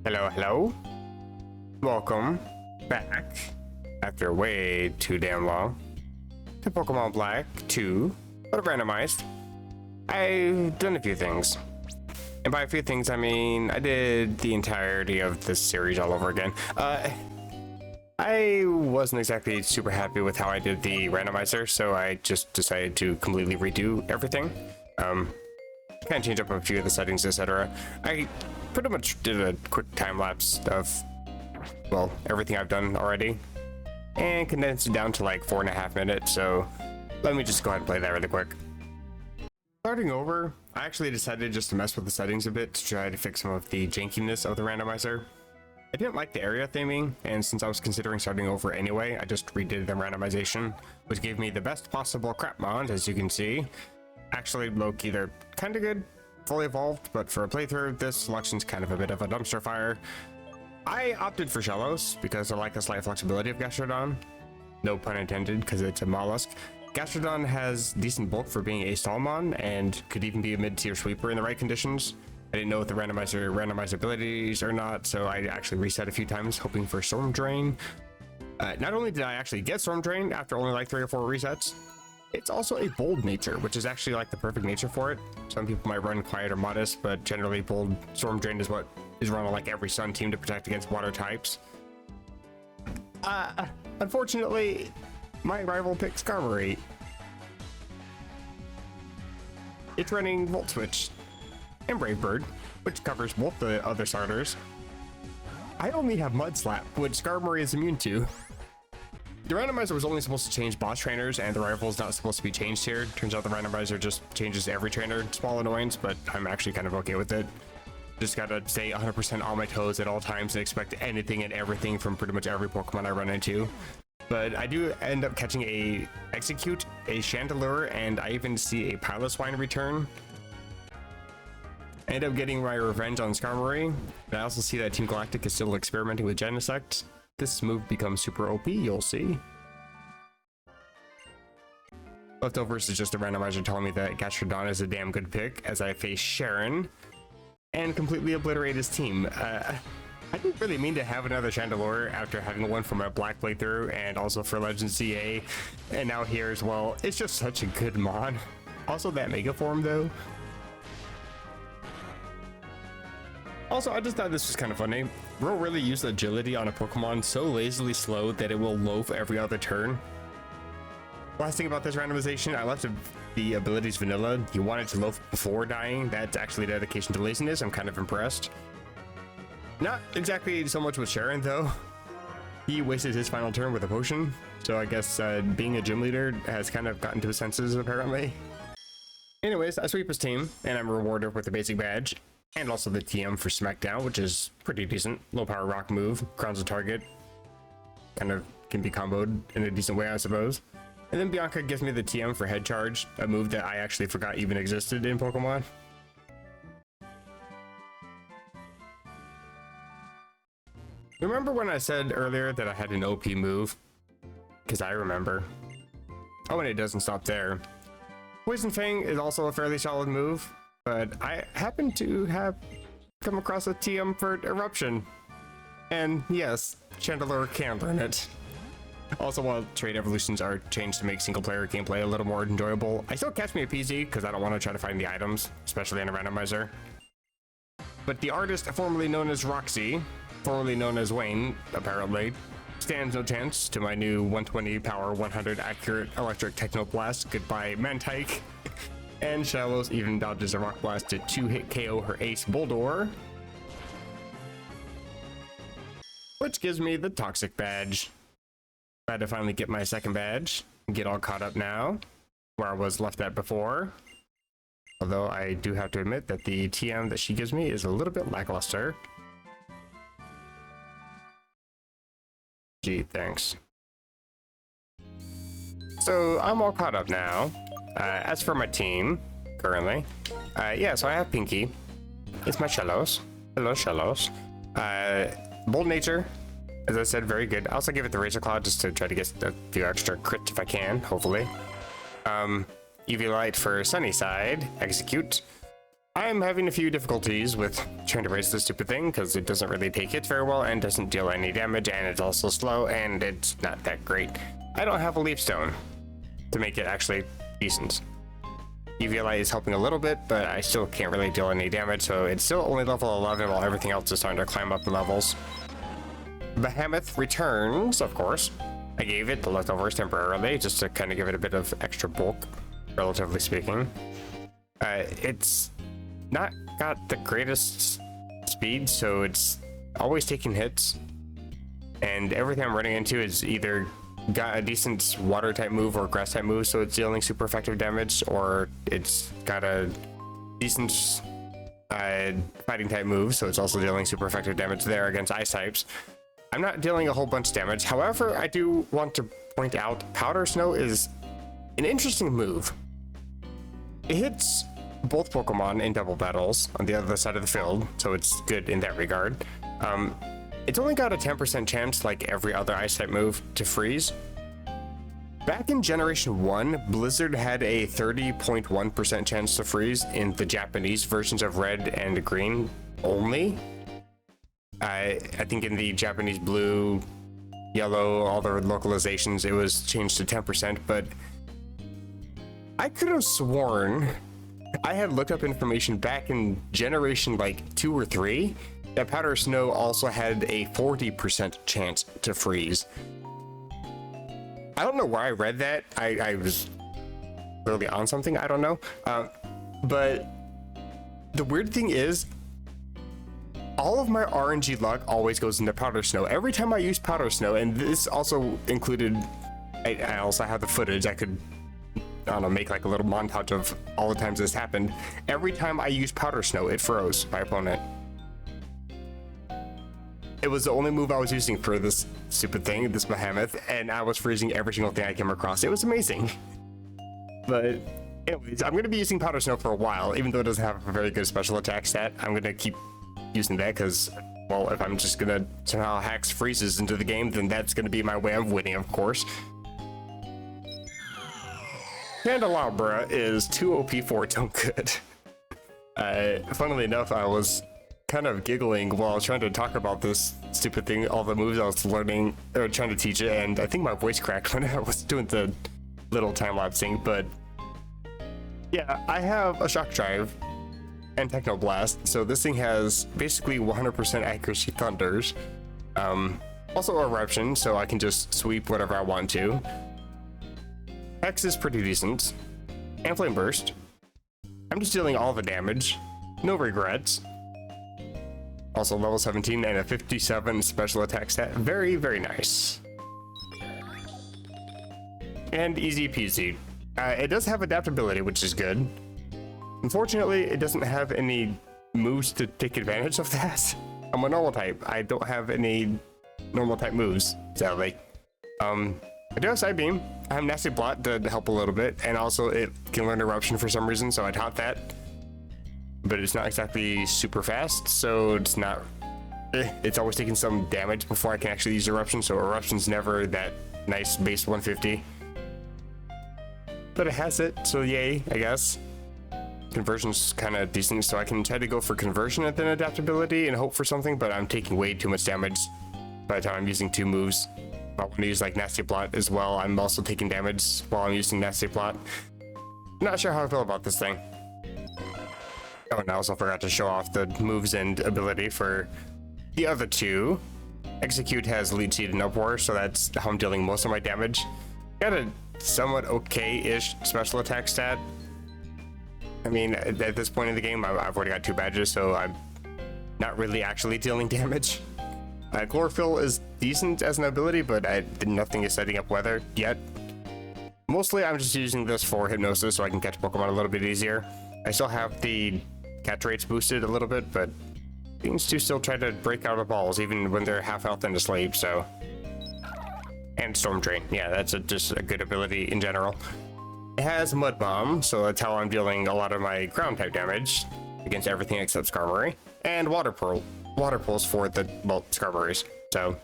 Hello, hello. Welcome back, after way too damn long, to Pokemon Black 2, but randomized. I've done a few things. And by a few things, I mean, I did the entirety of this series all over again. I wasn't exactly super happy with how I did the randomizer, so I just decided to completely redo everything. Kind of change up a few of the settings, etc. I pretty much did a quick time lapse of, well, everything I've done already, and condensed it down to like 4.5 minutes. So let me just go ahead and play that really quick. Starting over, I actually decided just to mess with the settings a bit to try to fix some of the jankiness of the randomizer. I didn't like the area theming, and since I was considering starting over anyway, I just redid the randomization, which gave me the best possible crap mons, as you can see. Actually, low-key, they're kind of good, fully evolved, but for a playthrough, this selection's kind of a bit of a dumpster fire. I opted for Shellos because I like the slight flexibility of Gastrodon. No pun intended, because it's a mollusk. Gastrodon has decent bulk for being a Stallmon, and could even be a mid-tier sweeper in the right conditions. I didn't know what the randomized abilities or not, so I actually reset a few times, hoping for Storm Drain. Not only did I actually get Storm Drain after only like 3 or 4 resets, it's also a bold nature, which is actually like the perfect nature for it. Some people might run quiet or modest, but generally bold Storm Drain is what is run on like every Sun team to protect against water types. Unfortunately, my rival picked Skarmory. It's running Volt Switch and Brave Bird, which covers both the other starters. I only have Mud Slap, which Skarmory is immune to. The randomizer was only supposed to change boss trainers, and the rival is not supposed to be changed here. Turns out the randomizer just changes every trainer. Small annoyance, but I'm actually kind of okay with it. Just gotta stay 100% on my toes at all times and expect anything and everything from pretty much every Pokemon I run into. But I do end up catching a Execute, a Chandelure, and I even see a Piloswine return. I end up getting my revenge on Skarmory, but I also see that Team Galactic is still experimenting with Genesect. This move becomes super OP, you'll see. Leftovers is just a randomizer telling me that Gastrodon is a damn good pick as I face Sharon and completely obliterate his team. I didn't really mean to have another Chandelure after having one for my Black playthrough and also for Legends CA, and now here as well. It's just such a good mod. Also that Mega Form though. Also, I just thought this was kind of funny. Bro really used agility on a Pokemon so lazily slow that it will loaf every other turn. Last thing about this randomization, I left the abilities vanilla. He wanted to loaf before dying. That's actually dedication to laziness. I'm kind of impressed. Not exactly so much with Sharon though. He wasted his final turn with a potion. So I guess being a gym leader has kind of gotten to his senses apparently. Anyways, I sweep his team and I'm rewarded with a basic badge. And also the TM for Smackdown, which is pretty decent. Low power rock move, crowns a target. Kind of can be comboed in a decent way, I suppose. And then Bianca gives me the TM for Head Charge, a move that I actually forgot even existed in Pokemon. Remember when I said earlier that I had an OP move? Because I remember. Oh, and it doesn't stop there. Poison Fang is also a fairly solid move. But I happen to have come across a TM for Eruption. And yes, Chandelure can learn it. Also, while trade evolutions are changed to make single player gameplay a little more enjoyable, I still catch me a PZ because I don't want to try to find the items, especially in a randomizer. But the artist formerly known as Roxy, formerly known as Wayne, apparently, stands no chance to my new 120 power 100 accurate electric Technoblast. Goodbye, Mantike. And Shallows even dodges a Rock Blast to 2-hit KO her ace Boldore, which gives me the Toxic badge. Glad to finally get my second badge and get all caught up now, where I was left at before. Although I do have to admit that the TM that she gives me is a little bit lackluster. Gee, thanks. So I'm all caught up now. As for my team, currently, yeah, so I have Pinky. It's my Shellos. Hello, Shellos. Bold Nature, as I said, very good. I also give it the Razor Claw just to try to get a few extra crits if I can, hopefully. UV Light for Sunny Side. Execute. I'm having a few difficulties with trying to raise this stupid thing because it doesn't really take hits very well and doesn't deal any damage, and it's also slow and it's not that great. I don't have a leaf stone to make it actually decent. UV light is helping a little bit, but I still can't really deal any damage, so it's still only level 11 while everything else is starting to climb up the levels. Behemoth returns, of course. I gave it the leftovers temporarily just to kind of give it a bit of extra bulk, relatively speaking. It's not got the greatest speed, so it's always taking hits, and everything I'm running into is either got a decent water type move or grass type move, so it's dealing super effective damage, or it's got a decent fighting type move, so it's also dealing super effective damage there against ice types. I'm not dealing a whole bunch of damage. However, I do want to point out Powder Snow is an interesting move. It hits both Pokemon in double battles on the other side of the field, so it's good in that regard. It's only got a 10% chance, like every other ice type move, to freeze. Back in Generation 1, Blizzard had a 30.1% chance to freeze in the Japanese versions of Red and Green only. I think in the Japanese Blue, Yellow, all the localizations, it was changed to 10%, but I could have sworn I had looked up information back in Generation like 2 or 3 that Powder Snow also had a 40% chance to freeze. I don't know where I read that. I was clearly on something, I don't know. But the weird thing is, all of my RNG luck always goes into Powder Snow. Every time I use Powder Snow, and this also included, I also have the footage, I could, I don't know, make like a little montage of all the times this happened. Every time I use Powder Snow, it froze my opponent. It was the only move I was using for this stupid thing, this behemoth, and I was freezing every single thing I came across. It was amazing. But anyways, I'm going to be using Powder Snow for a while, even though it doesn't have a very good special attack stat. I'm going to keep using that because, well, if I'm just gonna somehow hack freezes into the game, then that's gonna be my way of winning, of course. Candelabra is too OP for its own good. Funnily enough, I was kind of giggling while I was trying to talk about this stupid thing, all the moves I was learning, or trying to teach it, and I think my voice cracked when I was doing the little time-lapsing, but yeah, I have a Shock Drive and Technoblast, so this thing has basically 100% accuracy thunders. Also Eruption, so I can just sweep whatever I want to. Hex is pretty decent. And Flame Burst. I'm just dealing all the damage. No regrets. Also level 17 and a 57 special attack stat. Very, very nice. And easy peasy. It does have adaptability, which is good. Unfortunately, it doesn't have any moves to take advantage of that. I'm a normal type. I don't have any normal type moves, sadly. I do have Side Beam. I have Nasty Blot to help a little bit, and also it can learn Eruption for some reason, so I taught that. But it's not exactly super fast, so it's not... It's always taking some damage before I can actually use Eruption, so Eruption's never that nice base 150. But it has it, so yay, I guess. Conversion's kind of decent, so I can try to go for conversion and then adaptability and hope for something, but I'm taking way too much damage by the time I'm using two moves. If I want to use like Nasty Plot as well, I'm also taking damage while I'm using Nasty Plot. Not sure how I feel about this thing. Oh, and I also forgot to show off the moves and ability for the other two. Execute has Lead Seed and Uproar, so that's how I'm dealing most of my damage. Got a somewhat okay-ish special attack stat. I mean, at this point in the game, I've already got 2 badges, so I'm not really actually dealing damage. Chlorophyll is decent as an ability, but nothing is setting up weather yet. Mostly, I'm just using this for Hypnosis so I can catch Pokemon a little bit easier. I still have the catch rates boosted a little bit, but things do still try to break out of balls, even when they're half health and asleep, so... And Storm Drain. Yeah, that's just a good ability in general. It has Mud Bomb, so that's how I'm dealing a lot of my ground type damage against everything except Skarmory. And Water Pearl. Water Pulse for the, well, Skarmories. So,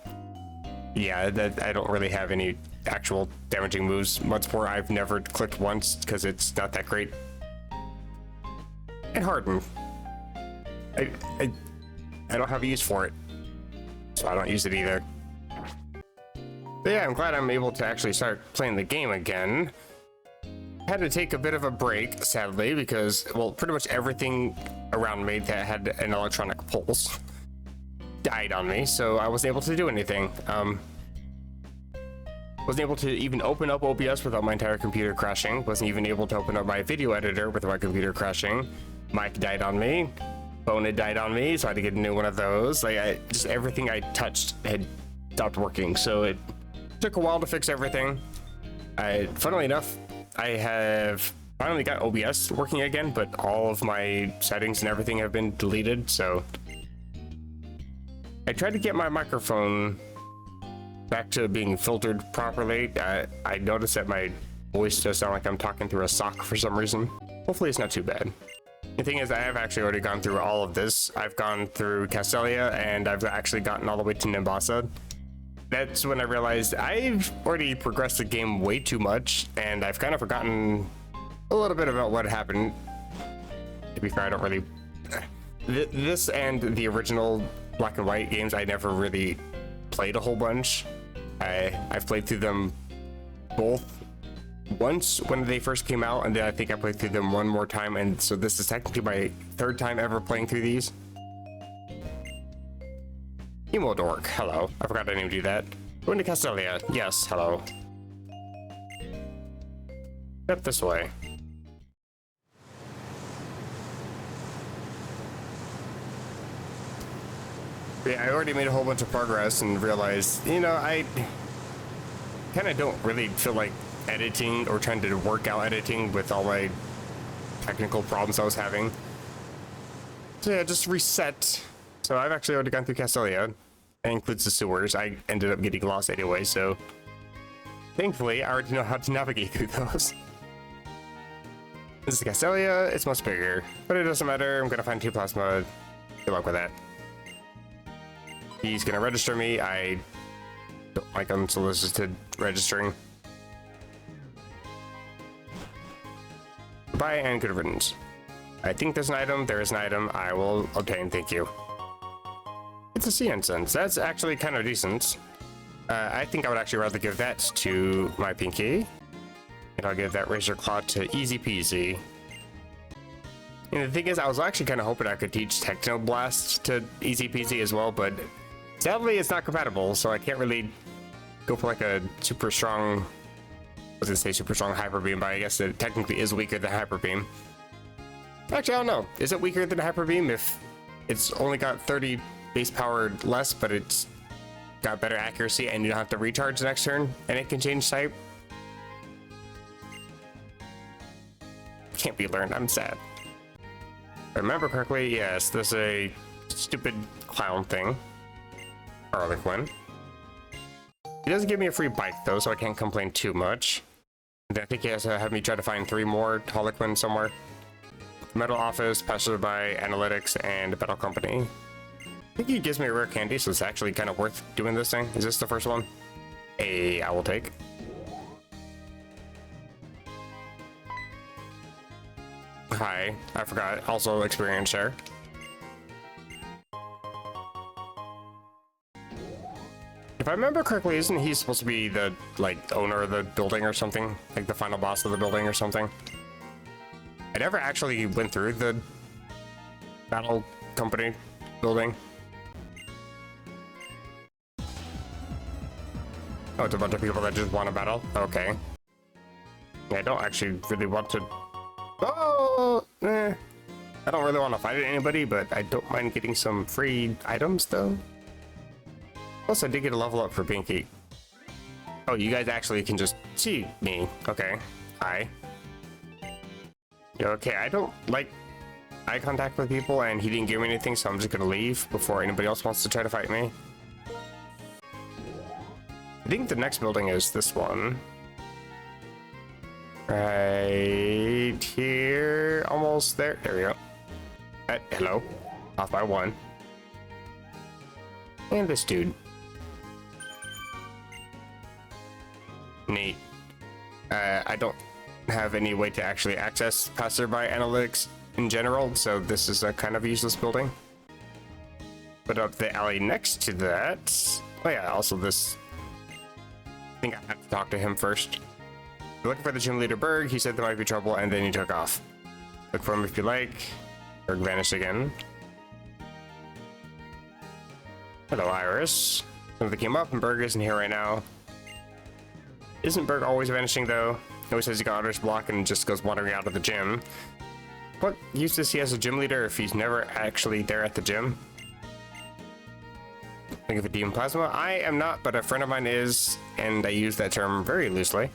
yeah, I don't really have any actual damaging moves. Mudspore I've never clicked once because it's not that great. And Harden. I, I, I don't have a use for it, so I don't use it either. But yeah, I'm glad I'm able to actually start playing the game again. Had to take a bit of a break, sadly, because, well, pretty much everything around me that had an electronic pulse died on me, so I wasn't able to do anything. Wasn't able to even open up OBS without my entire computer crashing. Wasn't even able to open up my video editor with my computer crashing. Mic died on me. Phone had died on me, so I had to get a new one of those. Like, just everything I touched had stopped working, so it took a while to fix everything. Funnily enough, I have finally got OBS working again, but all of my settings and everything have been deleted, so I tried to get my microphone back to being filtered properly. I noticed that my voice does sound like I'm talking through a sock for some reason. Hopefully it's not too bad. The thing is, I have actually already gone through all of this. I've gone through Castelia, and I've actually gotten all the way to Nimbasa. That's when I realized I've already progressed the game way too much, and I've kind of forgotten a little bit about what happened. To be fair, I don't really... This and the original Black and White games, I never really played a whole bunch. I've played through them both once when they first came out, and then I think I played through them one more time, and so this is technically my third time ever playing through these. Emo dork, hello. I forgot I didn't even do that. Going to Castelia, yes, hello. Step this way. Yeah, I already made a whole bunch of progress and realized, you know, I kind of don't really feel like editing or trying to work out editing with all my technical problems I was having. So yeah, just reset. So I've actually already gone through Castelia. That includes the sewers. I ended up getting lost anyway, so thankfully I already know how to navigate through those. This is Castelia. It's much bigger, but it doesn't matter. I'm gonna find 2 plasma. Good luck with that. He's gonna register me. I don't like unsolicited registering. Goodbye and good riddance. I think there's an item. There is an item. I will obtain. Thank you. It's a sea incense. That's actually kind of decent. I think I would actually rather give that to my pinky. And I'll give that razor claw to easy peasy. And the thing is, I was actually kind of hoping I could teach Techno Blast to easy peasy as well, but sadly it's not compatible, so I can't really go for like a super strong, I was gonna say super strong Hyper Beam, but I guess it technically is weaker than Hyper Beam. Actually, I don't know. Is it weaker than Hyper Beam if it's only got 30 base power less, but it's got better accuracy and you don't have to recharge the next turn and it can change type? Can't be learned. I'm sad. If I remember correctly, yes, there's a stupid clown thing. Harlequin. He doesn't give me a free bike though, so I can't complain too much. And then I think he has to have me try to find 3 more Harlequin somewhere. Metal Office, Passerby, Analytics, and Battle Company. I think he gives me a rare candy, so it's actually kind of worth doing this thing. Is this the first one? A, I will take. Hi, I forgot. Also experience share. If I remember correctly, isn't he supposed to be the, like, owner of the building or something? Like the final boss of the building or something? I never actually went through the Battle Company building. Oh, it's a bunch of people that just want to battle? Okay. Yeah, I don't actually really want to... Oh! I don't really want to fight anybody, but I don't mind getting some free items, though. Plus, I did get a level up for Binky. Oh, you guys actually can just see me. Okay. Hi. Yeah, okay, I don't like eye contact with people, and he didn't give me anything, so I'm just gonna leave before anybody else wants to try to fight me. I think the next building is this one. Right here. Almost there. There we go. Hello. Off by 1. And this dude. Neat. I don't have any way to actually access Passerby Analytics in general, so this is a kind of useless building. But up the alley next to that, oh yeah, also this, I think I have to talk to him first. You're looking for the gym leader Berg, he said there might be trouble, and then he took off. Look for him if you like. Berg vanished again. Hello, Iris. Something came up, and Berg isn't here right now. Isn't Berg always vanishing, though? He always says he got Otter's block and just goes wandering out of the gym. What use does he as a gym leader if he's never actually there at the gym? Think of a demon plasma? I am not, but a friend of mine is, and I use that term very loosely.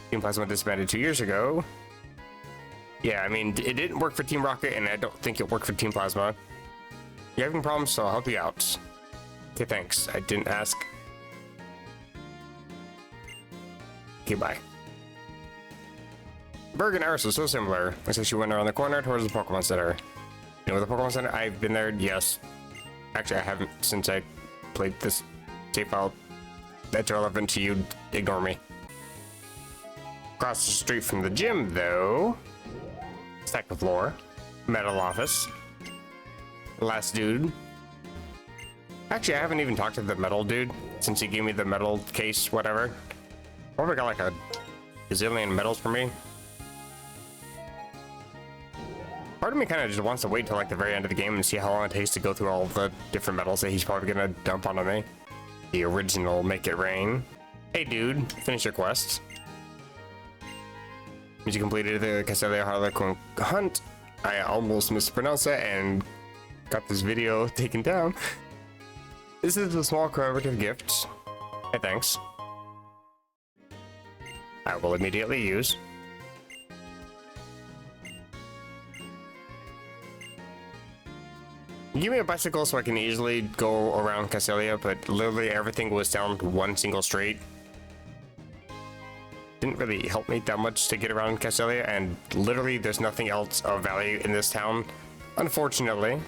Team Plasma disbanded 2 years ago. Yeah, I mean, it didn't work for Team Rocket, and I don't think it worked for Team Plasma. You're having problems, so I'll help you out. Okay, thanks. I didn't ask. Okay, bye. Berg and Iris are so similar. Looks like she went around the corner towards the Pokemon Center. You know the Pokemon Center? I've been there, yes. Actually, I haven't since I played this save file. That's relevant to you. Ignore me. Across the street from the gym, though. Stack of floor. Metal office. Last dude. Actually, I haven't even talked to the metal dude since he gave me the metal case, whatever. Probably got like a gazillion medals for me. Part of me kind of just wants to wait till like the very end of the game and see how long it takes to go through all the different medals that he's probably gonna dump onto me. The original Make It Rain. Hey dude, finish your quest. Means you completed the Castelia Harlequin hunt. I almost mispronounced that and got this video taken down. This is a small commemorative gift. Hey, thanks. I will immediately use. Give me a bicycle so I can easily go around Castelia, but literally everything was down one single street. Didn't really help me that much to get around Castelia, and literally there's nothing else of value in this town, unfortunately.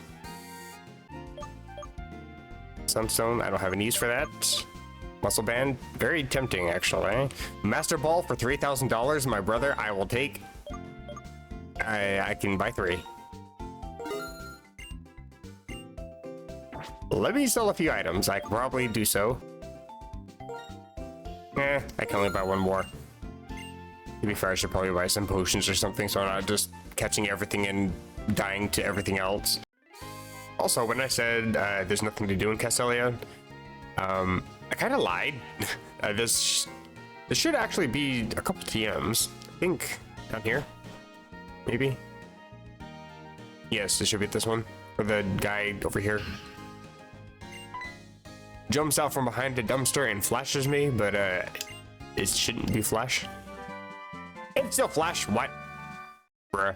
Sunstone, I don't have any use for that. Muscle Band, very tempting actually. Master Ball for $3,000, my brother, I will take. I can buy 3. Let me sell a few items. I can probably do so. I can only buy 1 more. To be fair, I should probably buy some potions or something so I'm not just catching everything and dying to everything else. Also, when I said there's nothing to do in Castelia, I kind of lied. This should actually be a couple TMs. I think down here, maybe. Yes, it should be this one. Or the guy over here. Jumps out from behind the dumpster and flashes me, but it shouldn't be flash. It's still flash. What? Bruh.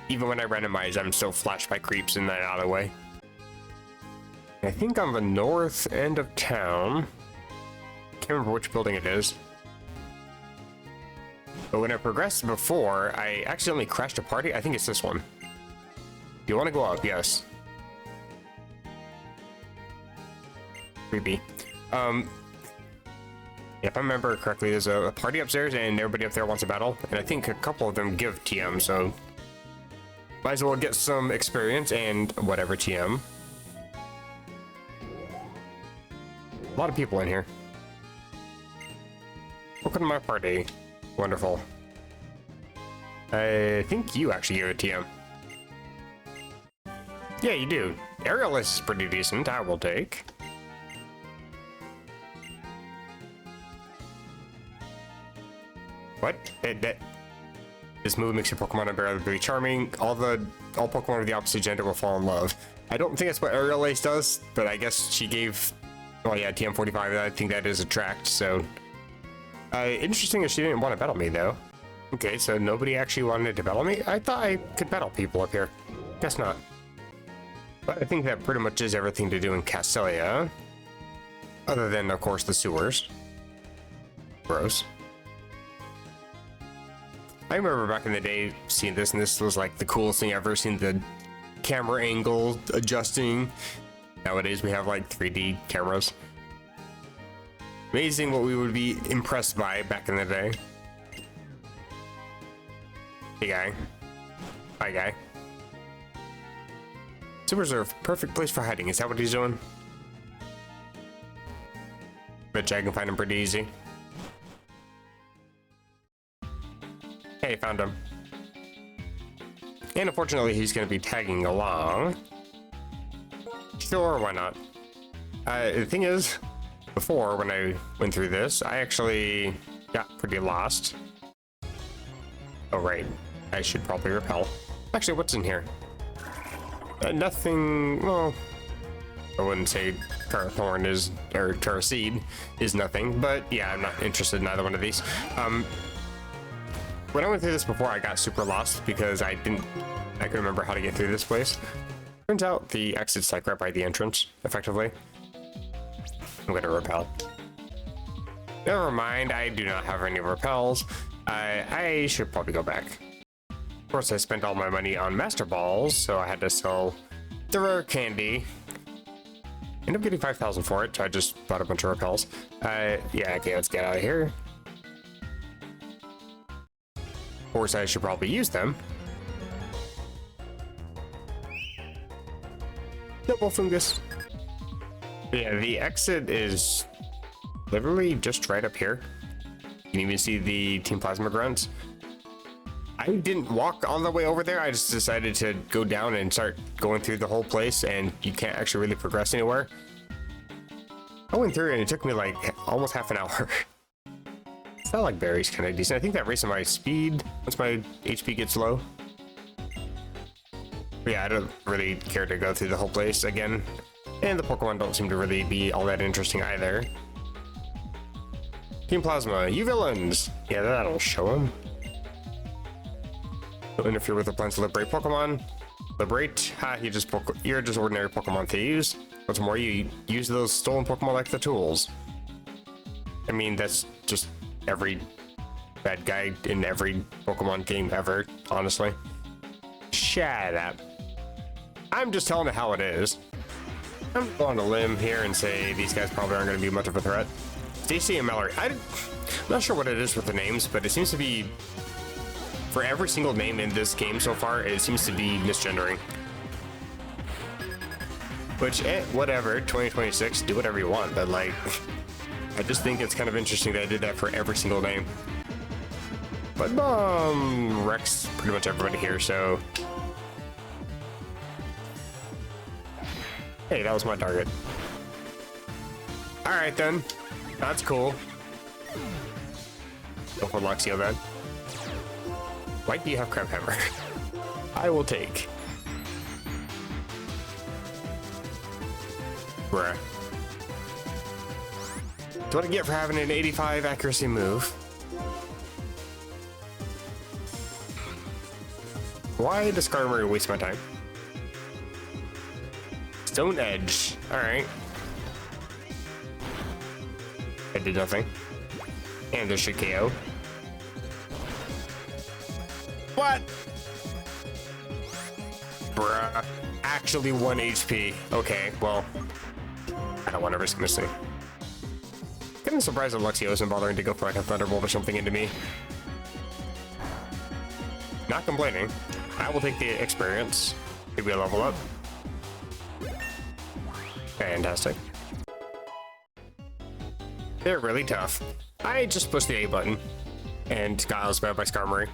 Even when I randomize, I'm still flashed by creeps in that alleyway. I think on the north end of town. Can't remember which building it is. But when I progressed before, I accidentally crashed a party. I think it's this one. Do you want to go up? Yes. Creepy. If I remember correctly, there's a party upstairs and everybody up there wants a battle, and I think a couple of them give TM, so might as well get some experience and whatever TM. A lot of people in here. Welcome to my party. Wonderful. I think you actually give a TM. Yeah, you do. Aerial is pretty decent. I will take. What? This move makes your Pokemon unbearably charming. All Pokemon of the opposite gender will fall in love. I don't think that's what Aerial Ace does, but I guess she gave. Oh yeah, TM45. I think that is attract. So interesting that she didn't want to battle me though. Okay, so nobody actually wanted to battle me. I thought I could battle people up here. Guess not. But I think that pretty much is everything to do in Castelia, other than of course the sewers. Gross. I remember back in the day seeing this, and this was like the coolest thing I've ever seen, the camera angle adjusting. Nowadays we have like 3D cameras. Amazing what we would be impressed by back in the day. Hey guy. Hi, guy. Super Reserve, perfect place for hiding. Is that what he's doing? Bet you I can find him pretty easy. Hey, found him. And unfortunately, he's going to be tagging along. Sure, why not? The thing is, before, when I went through this, I actually got pretty lost. Oh, right. I should probably repel. Actually, what's in here? Nothing, well, I wouldn't say Terrathorn is, or Terraseed is nothing, but yeah, I'm not interested in either one of these. When I went through this before, I got super lost because I couldn't remember how to get through this place. Turns out the exit's like right by the entrance, effectively. I'm gonna repel. Never mind, I do not have any repels. I should probably go back. Of course, I spent all my money on Master Balls, so I had to sell the rare candy. Ended up getting 5,000 for it, so I just bought a bunch of repels. Yeah, okay, let's get out of here. Of course, I should probably use them. Double fungus. Yeah, the exit is literally just right up here. You can even see the Team Plasma grunts. I didn't walk all the way over there. I just decided to go down and start going through the whole place, and you can't actually really progress anywhere. I went through and it took me like almost half an hour. Felt like berries kind of decent. I think that raises my speed once my HP gets low. But yeah, I don't really care to go through the whole place again. And the Pokemon don't seem to really be all that interesting either. Team Plasma, you villains! Yeah, that'll show them. Don't interfere with the plans to liberate Pokemon. Liberate? Ha, you're just ordinary Pokemon thieves. What's more, you use those stolen Pokemon like the tools. I mean, that's just every bad guy in every Pokemon game ever, honestly. Shut up. I'm just telling it how it is. I'm going on a limb here and say these guys probably aren't going to be much of a threat. Stacy and Mallory. I'm not sure what it is with the names, but it seems to be, for every single name in this game so far, it seems to be misgendering. Which, whatever, 2026, do whatever you want, but like, I just think it's kind of interesting that I did that for every single name. But Rex pretty much everybody here, so. Hey, that was my target. Alright then. That's cool. Go for Luxio then. Why do you have Crab Hammer? I will take. Bruh. What I get for having an 85 accuracy move? Why does Skarmory waste my time? Stone Edge. Alright. I did nothing. And there's your KO. What? Bruh. Actually 1 HP. Okay, well. I don't want to risk missing. Kind of surprised that Luxio isn't bothering to go for like a Thunderbolt or something into me. Not complaining. I will take the experience. Maybe a level up. Fantastic. They're really tough. I just pushed the A button and got outspelled by Skarmory.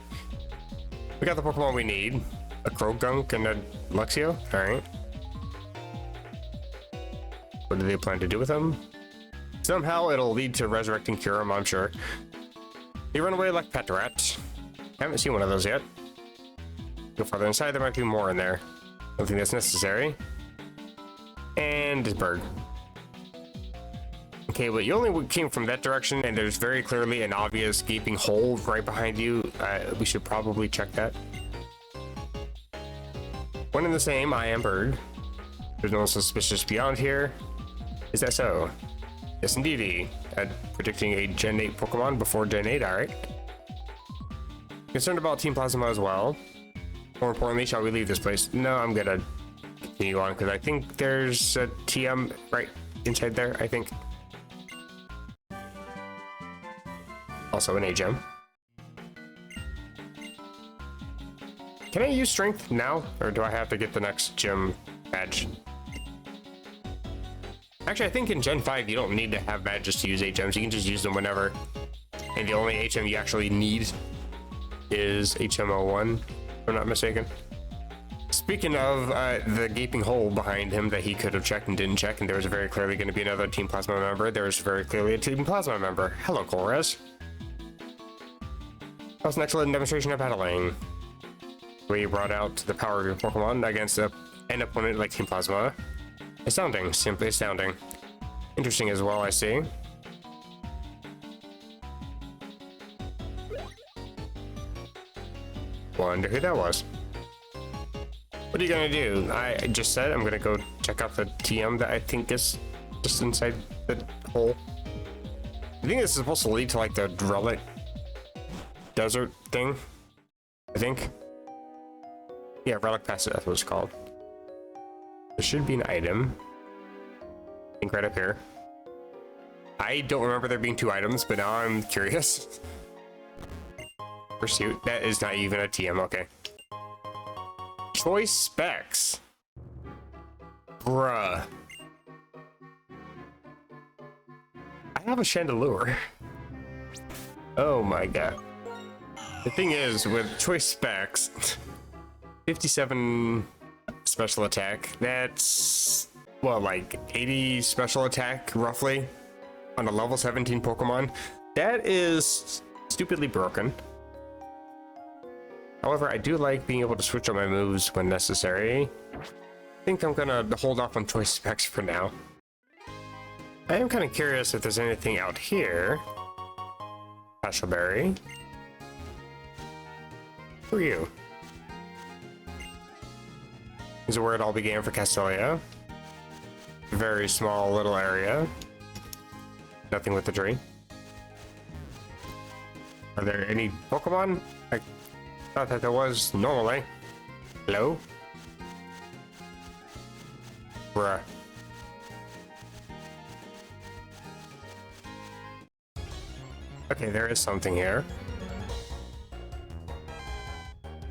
We got the Pokemon we need. A Croagunk and a Luxio. Alright. What do they plan to do with them? Somehow it'll lead to resurrecting Kyurem, I'm sure. They run away like pet rats. Haven't seen one of those yet. Go farther inside, there might be more in there. Don't think that's necessary. And his bird. Okay, but you only came from that direction, and there's very clearly an obvious gaping hole right behind you. We should probably check that. One and the same, I am bird. There's no one suspicious beyond here. Is that so? Yes, indeedy. Predicting a Gen 8 Pokemon before Gen 8, alright. Concerned about Team Plasma as well. More importantly, shall we leave this place? No, I'm gonna continue on because I think there's a TM right inside there, I think. Also an A-Gem. can I use strength now, or do I have to get the next gym badge? Actually, I think in Gen 5 you don't need to have badges to use HMs. You can just use them whenever. And the only HM you actually need is HM01, if I'm not mistaken. Speaking of the gaping hole behind him that he could have checked and didn't check, and there was very clearly going to be another Team Plasma member. There was very clearly a Team Plasma member. Hello, Kolrez. That was an excellent demonstration of battling. We brought out the power of your Pokemon against an opponent like Team Plasma. Astounding, simply astounding. Interesting as well, I see. Wonder who that was. What are you gonna do? I just said I'm gonna go check out the TM that I think is just inside the hole. I think this is supposed to lead to like the relic desert thing. I think. Yeah, relic passage, that's what it's called. There should be an item. I think right up here. I don't remember there being 2 items, but now I'm curious. Pursuit. That is not even a TM, okay. Choice specs. Bruh. I have a Chandelure. Oh my god. The thing is, with choice specs, 57 special attack, that's, well, like 80 special attack, roughly, on a level 17 Pokemon. That is stupidly broken. However, I do like being able to switch on my moves when necessary. I think I'm gonna hold off on choice specs for now. I am kind of curious if there's anything out here. Berry. Who are you? This is where it all began for Castelia. Very small little area. Nothing with the tree. Are there any Pokemon? I thought that there was normally. Hello? Bruh. Okay, there is something here.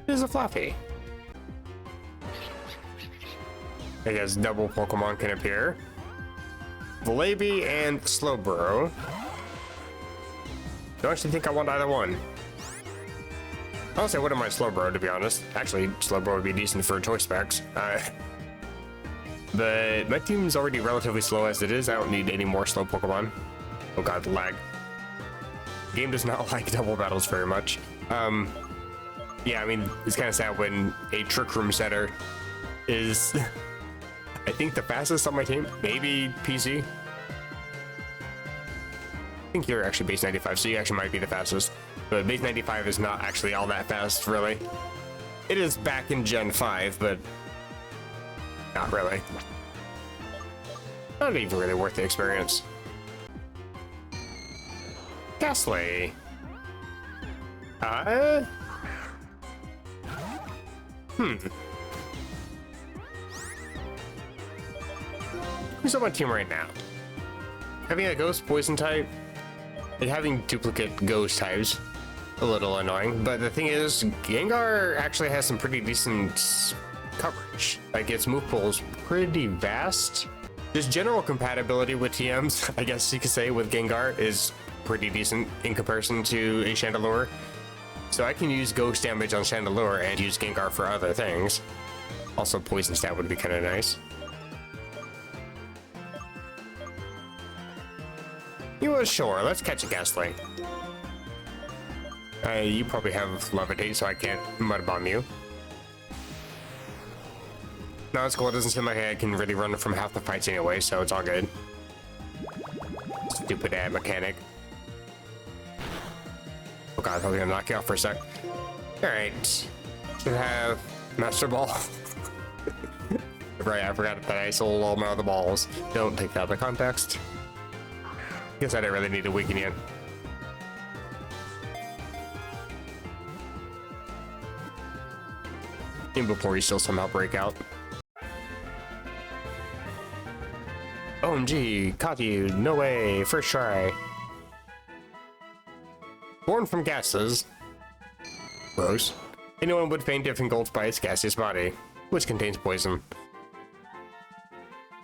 It is a Fluffy. I guess double Pokemon can appear. Volaby and Slowbro. Don't actually think I want either one. Honestly, I wouldn't mind Slowbro, to be honest. Actually, Slowbro would be decent for choice specs. But my team's already relatively slow as it is. I don't need any more slow Pokemon. Oh god, the lag. The game does not like double battles very much. Yeah, I mean, it's kind of sad when a Trick Room setter is, I think, the fastest on my team. Maybe PC. I think you're actually base 95, so you actually might be the fastest. But base 95 is not actually all that fast, really. It is back in Gen 5, but not really. Not even really worth the experience. Ghastly. Who's on my team right now? Having a ghost poison type and having duplicate ghost types, a little annoying. But the thing is, Gengar actually has some pretty decent coverage. Like, its move pool is pretty vast. Just general compatibility with TMs, I guess you could say, with Gengar is pretty decent in comparison to a Chandelure. So I can use ghost damage on Chandelure and use Gengar for other things. Also, poison stat would be kind of nice. You were sure. Let's catch a Ghastly. You probably have Levitate, so I can't Mud Bomb you. No, it's cool. It doesn't seem like I can really run from half the fights anyway, so it's all good. Stupid ad mechanic. Oh god, I thought we were gonna knock you off for a sec. Alright. Should have Master Ball. Right, I forgot that I sold all my other balls. Don't take that out of context. Guess I didn't really need to weaken you. Even before you still somehow break out. OMG, caught you. No way. First try. Born from gases. Gross. Anyone would faint if engulfed by its gaseous body, which contains poison.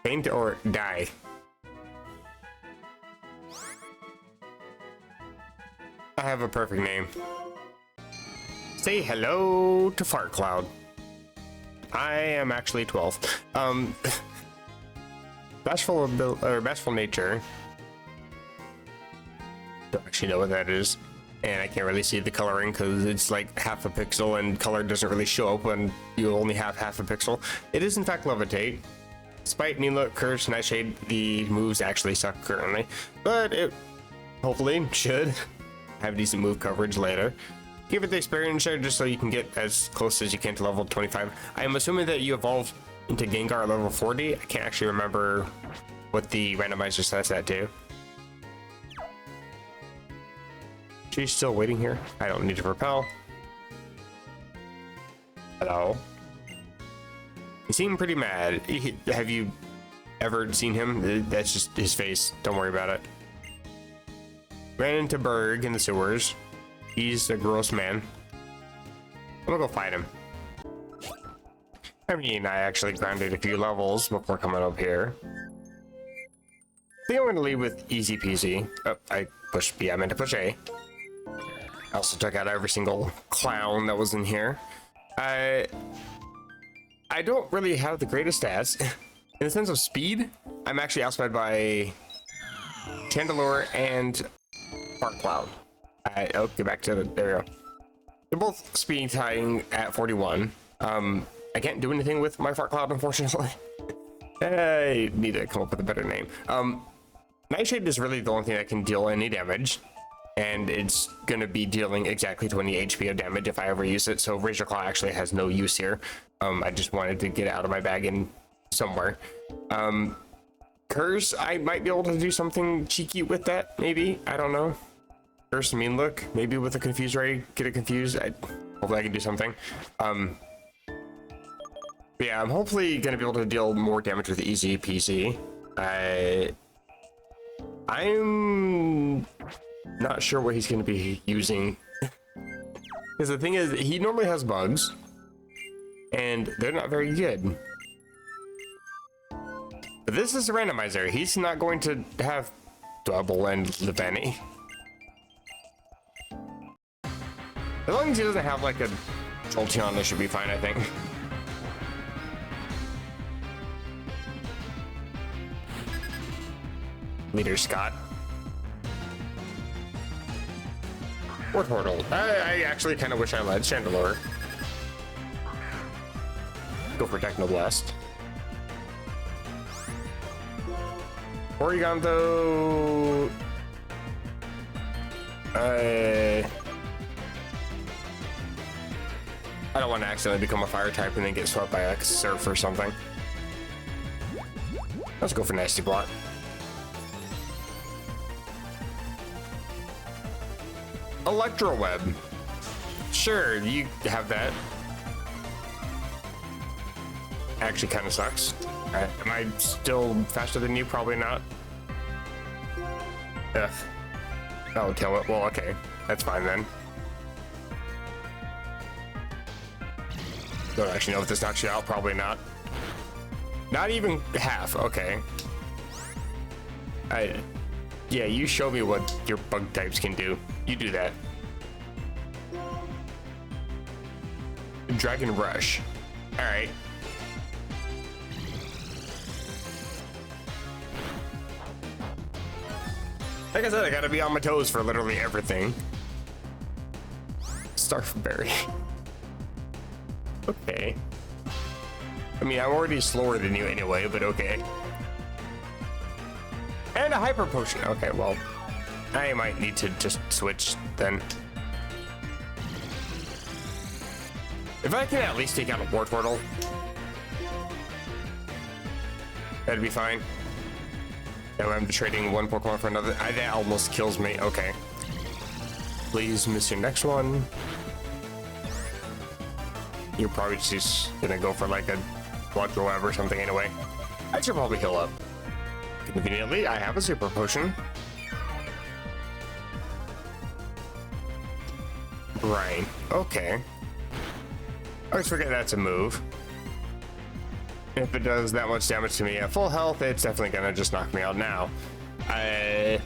Faint or die. I have a perfect name. Say hello to Fart Cloud. I am actually 12. Bashful nature. Don't actually know what that is, and I can't really see the coloring because it's like half a pixel, and color doesn't really show up when you only have half a pixel. It is in fact levitate. Despite mean look, curse, nightshade, the moves actually suck currently, but it hopefully should have decent move coverage later. Give it the experience share just so you can get as close as you can to level 25. I am assuming that you evolve into Gengar at level 40. I can't actually remember what the randomizer says that to. She's still waiting here. I don't need to repel. Hello. He seemed pretty mad. Have you ever seen him? That's just his face. Don't worry about it. Ran into Berg in the sewers. He's a gross man. I'm gonna go fight him. I mean, I actually grinded a few levels before coming up here. I think I'm gonna leave with easy peasy. Oh, I pushed B. I meant to push A. I also took out every single clown that was in here. I don't really have the greatest stats. In the sense of speed, I'm actually outsped by Chandelure and Fart Cloud. Oh, get back to the, there we go. They're both speed tying at 41. I can't do anything with my Fart Cloud, unfortunately. I need to come up with a better name. Nightshade is really the only thing that can deal any damage, and it's gonna be dealing exactly 20 HP of damage if I ever use it, so Razor Claw actually has no use here. I just wanted to get it out of my bag and somewhere. Curse, I might be able to do something cheeky with that, maybe, I don't know. Curse, mean look, maybe with a confuse ray, get it confused. Hopefully I can do something. But yeah, I'm hopefully gonna be able to deal more damage with easy peasy. I'm not sure what he's gonna be using. Because the thing is, he normally has bugs, and they're not very good. But this is a randomizer. He's not going to have double and Levani. As long as he doesn't have like a Jolteon, this should be fine, I think. Leader Scott. Or Turtle. I actually kind of wish I led Chandelure. Go for Techno Blast. Porygon though. I don't want to accidentally become a fire type and then get swept by a surf or something. Let's go for Nasty Blot. Electro Web. Sure, you have that. Actually kind of sucks. Am I still faster than you? Probably not. Ugh. Oh, tell it. Well, okay. That's fine then. Don't actually know if this knocks you out. Probably not. Not even half. Okay. Yeah, you show me what your bug types can do. You do that. Dragon Rush. All right. Like I said, I gotta be on my toes for literally everything. Starfberry. Okay. I mean, I'm already slower than you anyway, but okay. And a Hyper Potion. Okay, well, I might need to just switch then. If I can at least take out a Wartortle, that'd be fine. Now I'm trading one Pokemon for another. That almost kills me. Okay. Please miss your next one. You're probably just gonna go for like a Blood Web or something anyway. I should probably heal up. Conveniently, I have a Super Potion. Brine. Okay. I always forget that's a move. If it does that much damage to me at full health, it's definitely gonna just knock me out now. Okay.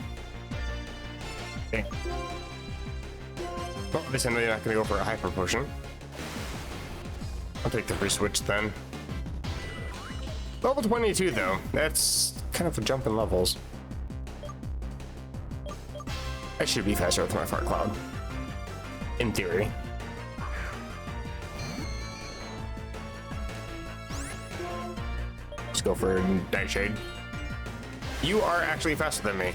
Well, obviously I know you're not gonna go for a hyper potion. I'll take the free switch then. Level 22 though, that's kind of a jump in levels. I should be faster with my fart cloud. In theory. Let's go for Nightshade. You are actually faster than me.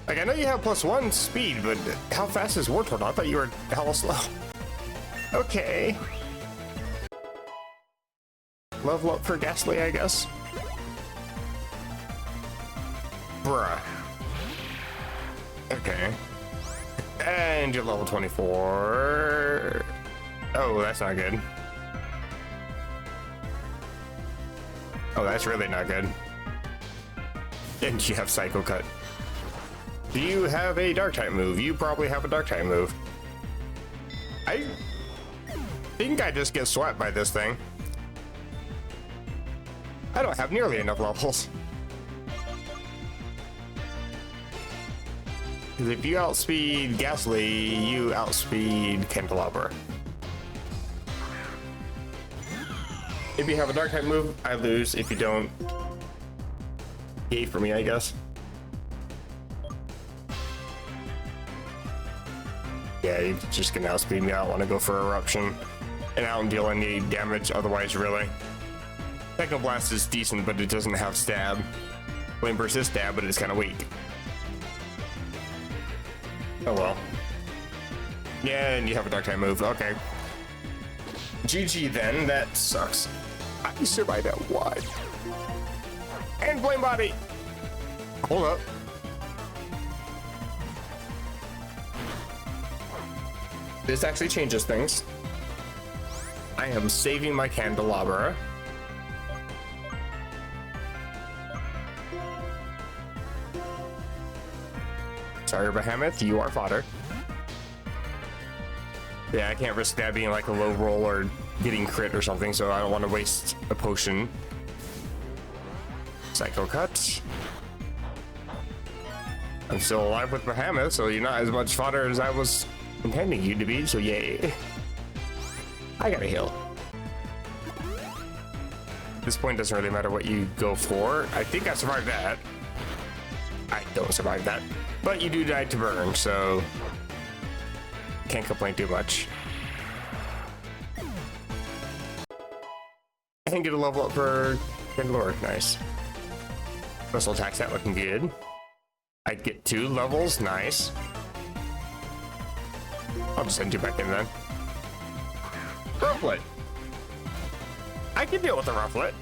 Like, I know you have +1 speed, but how fast is Wartortle? I thought you were hella slow. Okay. Level up for Ghastly, I guess. Bruh. Okay. And you're level 24. Oh, that's not good. Oh, that's really not good. And you have Psycho Cut. Do you have a Dark type move? You probably have a Dark type move. I think I just get swept by this thing. I don't have nearly enough levels. Because if you outspeed Ghastly, you outspeed Candelabra. If you have a Dark type move, I lose. If you don't, yay for me, I guess. Yeah, you're just gonna outspeed me. I don't want to go for Eruption, and I don't deal any damage otherwise, really. Techno Blast is decent, but it doesn't have stab. Flame Burst is stab, but it's kind of weak. Oh well. Yeah, and you have a Dark type move. Okay. GG then. That sucks. I survived that. Why? And Flame Body. Hold up. This actually changes things. I am saving my Candelabra. Sorry, Behemoth, you are fodder. Yeah, I can't risk that being like a low roll or getting crit or something, so I don't want to waste a potion. Psycho Cut. I'm still alive with Behemoth, so you're not as much fodder as I was intending you to be, so yay. I gotta heal. At this point, doesn't really matter what you go for. I think I survived that. I don't survive that. But you do die to burn, so can't complain too much. And get a level up for Lord. Nice. Missile attack set looking good. I'd get 2 levels. Nice. I'll just send you back in then. Rufflet. I can deal with the Rufflet.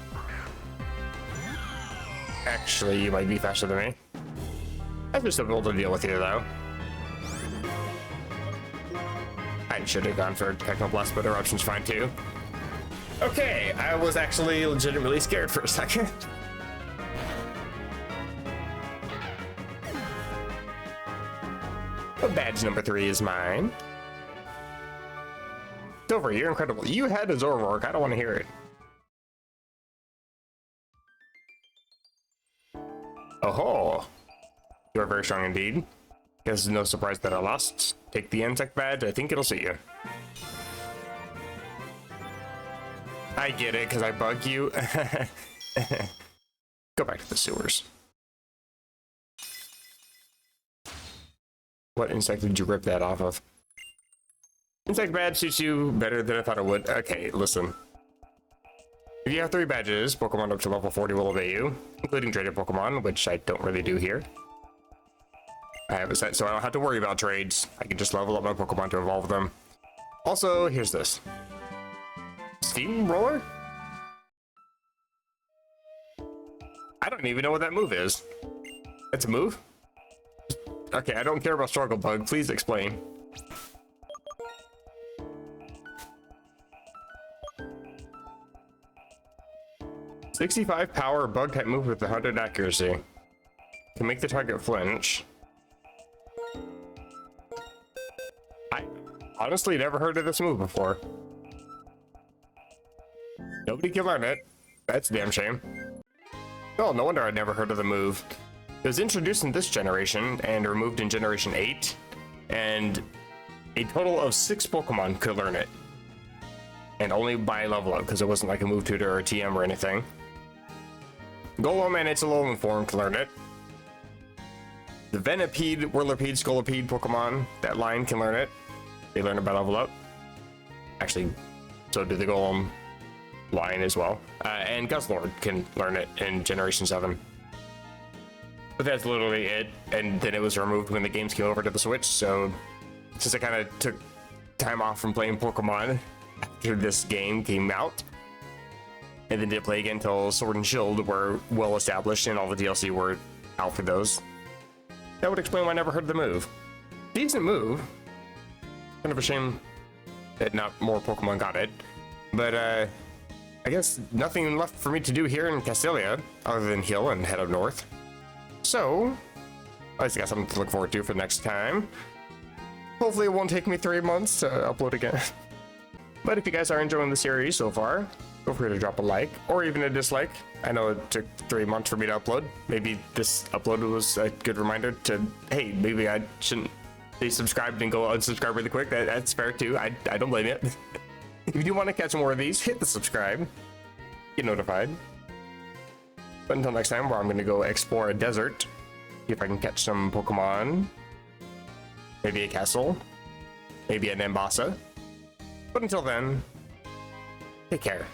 Actually, you might be faster than me. I should still be able to deal with you though. I should have gone for Techno Blast, but Eruption's fine too. Okay, I was actually legitimately scared for a second. But badge number 3 is mine. Silver, you're incredible. You had a Zoroark. I don't want to hear it. Oh-ho. You are very strong indeed. Guess it's no surprise that I lost. Take the insect badge. I think it'll suit you. I get it, because I bug you. Go back to the sewers. What insect did you rip that off of? Insect badge suits you better than I thought it would. Okay, listen. If you have 3 badges, Pokemon up to level 40 will obey you, including traded Pokemon, which I don't really do here. I have it set so I don't have to worry about trades. I can just level up my Pokemon to evolve them. Also, here's this. Steamroller? I don't even know what that move is. It's a move? Okay, I don't care about Struggle Bug. Please explain. '65 power bug type move with 100 accuracy. Can make the target flinch. honestly never heard of this move before. Nobody can learn it. That's a damn shame. Oh, no wonder I'd never heard of the move. It was introduced in this generation and removed in Generation 8, and a total of 6 Pokemon could learn it. And only by level up, because it wasn't like a move tutor or a TM or anything. Golem and its Alolan form can learn it. The Venipede, Whirlipede, Scolipede Pokemon, that line can learn it. They learn it by level up. Actually, so do the Golem line as well. And Guzzlord can learn it in Generation 7. But that's literally it. And then it was removed when the games came over to the Switch, so since I kind of took time off from playing Pokemon after this game came out, and then didn't play again until Sword and Shield were well established and all the DLC were out for those. That would explain why I never heard of the move. Decent move. Kind of a shame that not more Pokemon got it. But I guess nothing left for me to do here in Castelia other than heal and head up north. So, I just got something to look forward to for next time. Hopefully it won't take me 3 months to upload again. But if you guys are enjoying the series so far, feel free to drop a like or even a dislike. I know it took 3 months for me to upload. Maybe this upload was a good reminder to, hey, maybe I shouldn't stay subscribed and go unsubscribe really quick. That's fair too. I don't blame you. If you do want to catch more of these, hit the subscribe. Get notified. But until next time, where I'm going to go explore a desert, see if I can catch some Pokemon. Maybe a castle. Maybe an Ambassa. But until then, take care.